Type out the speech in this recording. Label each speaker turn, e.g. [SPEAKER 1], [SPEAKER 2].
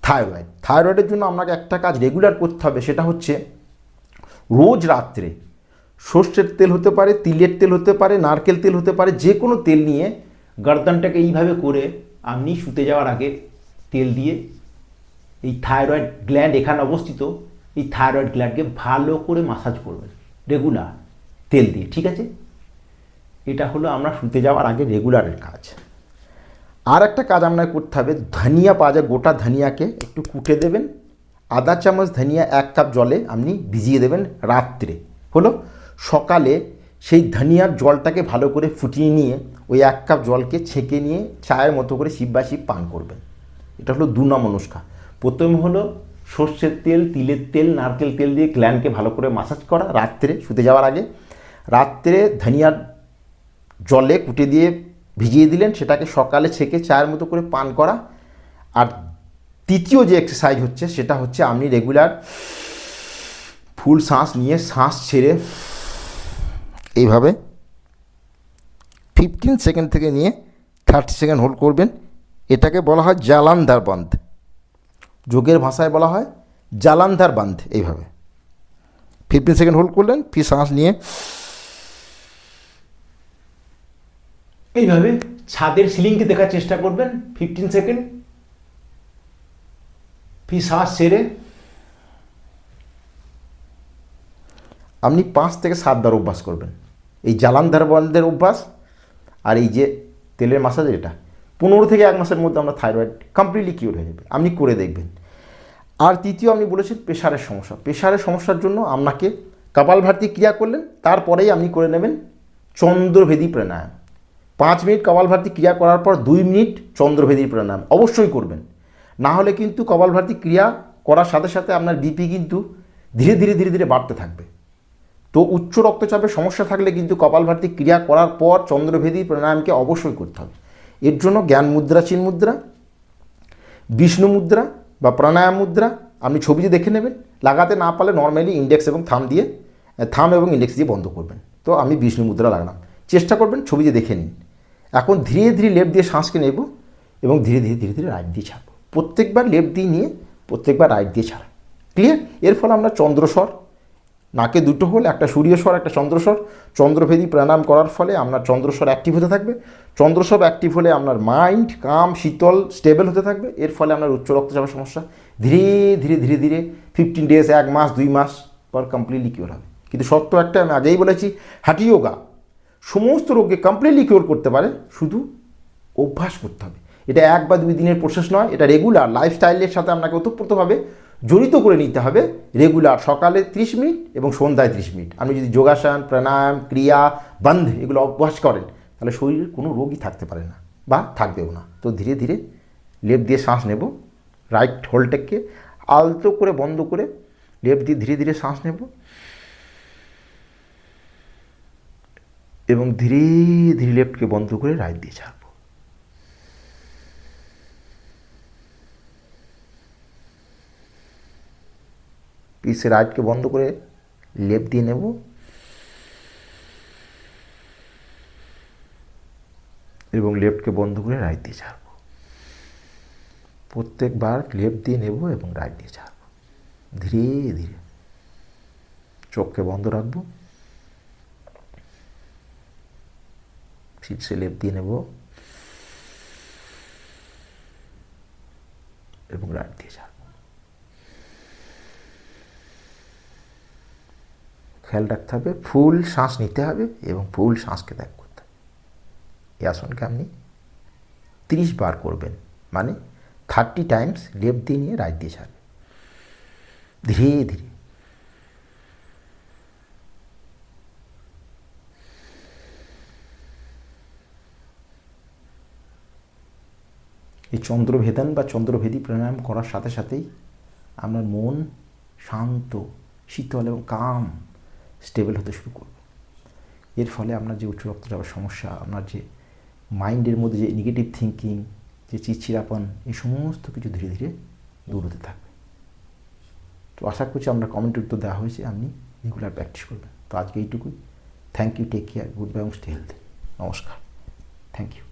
[SPEAKER 1] থাইরয়েডের জন্য আপনাকে একটা কাজ রেগুলার করতে হবে, সেটা হচ্ছে রোজ রাত্রে সর্ষের তেল হতে পারে, তিলের তেল হতে পারে, নারকেল তেল হতে পারে, যে কোনো তেল নিয়ে গর্দনটাকে এইভাবে করে আপনি শুতে যাওয়ার আগে তেল দিয়ে এই থাইরয়েড গ্ল্যান্ড এখানে অবস্থিত, এই থাইরয়েড গ্ল্যান্ডকে ভালো করে মাসাজ করবেন রেগুলার তেল দিয়ে, ঠিক আছে? এটা হলো আমরা শুতে যাওয়ার আগে রেগুলারের কাজ। আর একটা কাজ আপনাকে করতে হবে, ধনিয়া পাওয়া যায়, গোটা ধনিয়াকে একটু কুটে দেবেন, আধা চামচ ধনিয়া 1 কাপ জলে আপনি ভিজিয়ে দেবেন রাত্রে। হলো সকালে সেই ধনিয়ার জলটাকে ভালো করে ফুটিয়ে নিয়ে ওই 1 কাপ জলকে ছেঁকে নিয়ে চায়ের মতো করে সিপ বাই সিপ পান করবেন। এটা হলো 2 নম্বর নুস্খা। প্রথমে হলো সর্ষের তেল, তিলের তেল, নারকেল তেল দিয়ে গ্ল্যান্ডকে ভালো করে মাসাজ করা রাত্রে শুতে যাওয়ার আগে। রাত্রে ধনিয়ার জলে কুটে দিয়ে ভিজিয়ে দিলেন, সেটাকে সকালে ছেঁকে চায়ের মতো করে পান করা। আর তৃতীয় যে এক্সারসাইজ হচ্ছে সেটা হচ্ছে আপনি রেগুলার ফুল শ্বাস নিয়ে শ্বাস ছেড়ে এইভাবে 15 সেকেন্ড থেকে নিয়ে 30 সেকেন্ড হোল্ড করবেন। এটাকে বলা হয় জালান্ধার বন্ধ, যোগের ভাষায় বলা হয় জালান্ধার বন্ধ। এইভাবে 15 সেকেন্ড হোল্ড করলেন, ফির শ্বাস নিয়ে এইভাবে ছাদের সিলিংকে দেখার চেষ্টা করবেন 15 সেকেন্ড, ফির শ্বাস ছেড়ে আপনি 5 থেকে 7 বার অভ্যাস করবেন। এই জালান্ধার বন্ধের অভ্যাস আর এই যে তেলের মাসাজ, এটা 15 থেকে 1 মাসের মধ্যে আমরা থাইরয়েড কমপ্লিটলি কিওর হয়ে যাবে, আপনি করে দেখবেন। আর তৃতীয় আপনি বলেছেন প্রেশারের সমস্যা, প্রেশারের সমস্যার জন্য আপনাকে কপালভাতি ক্রিয়া করলেন, তারপরেই আপনি করে নেবেন চন্দ্রভেদী প্রাণায়াম। 5 মিনিট কপালভাতি ক্রিয়া করার পর 2 মিনিট চন্দ্রভেদী প্রাণায়াম অবশ্যই করবেন। না হলে কিন্তু কপালভাতি ক্রিয়া করার সাথে সাথে আপনার বিপি কিন্তু ধীরে ধীরে ধীরে ধীরে বাড়তে থাকবে। তো উচ্চ রক্তচাপের সমস্যা থাকলে কিন্তু কপালভাতি ক্রিয়া করার পর চন্দ্রভেদী প্রাণায়ামকে অবশ্যই করতে হবে। এর জন্য জ্ঞান মুদ্রা, চিন মুদ্রা, বিষ্ণু মুদ্রা বা প্রাণায়াম মুদ্রা আপনি ছবিতে দেখে নেবেন। লাগাতে না পারলে নর্মালি ইন্ডেক্স এবং থাম এবং ইন্ডেক্স দিয়ে বন্ধ করবেন। তো আমি বিষ্ণু মুদ্রা লাগালাম, চেষ্টা করবেন ছবিতে দেখে নিন। এখন ধীরে ধীরে লেফট দিয়ে শ্বাসকে নেব এবং ধীরে ধীরে ধীরে ধীরে রাইট দিয়ে ছাড়বো। প্রত্যেকবার লেফট দিয়ে নিয়ে প্রত্যেকবার রাইট দিয়ে ছাড়া, ক্লিয়ার? এর ফলে আমরা চন্দ্রস্বর, নাকে 2টো হোল, একটা সূর্যস্বর একটা চন্দ্রস্বর, চন্দ্রভেদী প্রাণায়াম করার ফলে আপনার চন্দ্রস্বর অ্যাক্টিভ হতে থাকবে। চন্দ্রস্বর অ্যাক্টিভ হলে আপনার মাইন্ড কাম, শীতল, স্টেবল হতে থাকবে। এর ফলে আপনার উচ্চ রক্তচাপের সমস্যা ধীরে ধীরে ধীরে ধীরে 15 ডেজ, 1 মাস 2 মাস পর কমপ্লিটলি কিওর হবে। কিন্তু সত্য একটা, আমি আগেই বলেছি, হাঁটি যোগা সমস্ত রোগকে কমপ্লিটলি কিওর করতে পারে, শুধু অভ্যাস করতে হবে। এটা 1 বা 2 দিনের প্রসেস নয়, এটা রেগুলার লাইফস্টাইলের সাথে আপনাকে ওতপ্রোতভাবে জড়িত করে নিতে হবে। রেগুলার সকালে 30 মিনিট এবং সন্ধ্যায় 30 মিনিট আপনি যদি যোগাসন, প্রাণায়াম, ক্রিয়া, বন্ধ এগুলো অভ্যাস করেন, তাহলে শরীরের কোনো রোগই থাকতে পারে না বা থাকবেও না। তো ধীরে ধীরে লেফট দিয়ে শ্বাস নেব, রাইট হোলটেককে আলতো করে বন্ধ করে লেফট দিয়ে ধীরে ধীরে শ্বাস নেব এবং ধীরে ধীরে লেফটকে বন্ধ করে রাইট দিয়ে ছাড়ব। পিসে রাইটকে বন্ধ করে লেফট দিয়ে নেব এবং লেফটকে বন্ধ করে রাইট দিয়ে ছাড়ব। প্রত্যেকবার লেফট দিয়ে নেব এবং রাইট দিয়ে ছাড়ব। ধীরে ধীরে চোখকে বন্ধ রাখবো, ফিরসে লেফট দিয়ে নেব এবং রাইট দিয়ে ছাড়ব। খেয়াল রাখতে হবে ফুল শ্বাস নিতে হবে এবং ফুল শ্বাসকে ত্যাগ করতে হবে। এই আসনকে আপনি 30 বার করবেন, মানে 30 টাইমস লেফট দিয়ে নিয়ে রাইট দিয়ে ছাড়বেন ধীরে ধীরে। এই চন্দ্রভেদন বা চন্দ্রভেদী প্রাণায়াম করার সাথে সাথেই আপনার মন শান্ত, শীতল এবং কাম, স্টেবল হতে শুরু করবে। এর ফলে আপনার যে উচ্চ রক্তচাপের সমস্যা, আপনার যে মাইন্ডের মধ্যে যে নেগেটিভ থিঙ্কিং, যে চিড়চিড়াপন, এই সমস্ত কিছু ধীরে ধীরে দূর হতে থাকবে। তো আশা করছি আপনার কমেন্টের উত্তর দেওয়া হয়েছে, আপনি রেগুলার প্র্যাকটিস করবেন। তো আজকে এইটুকুই। Thank you, take care, good bye এবং স্টে হেলদি। নমস্কার, থ্যাংক ইউ।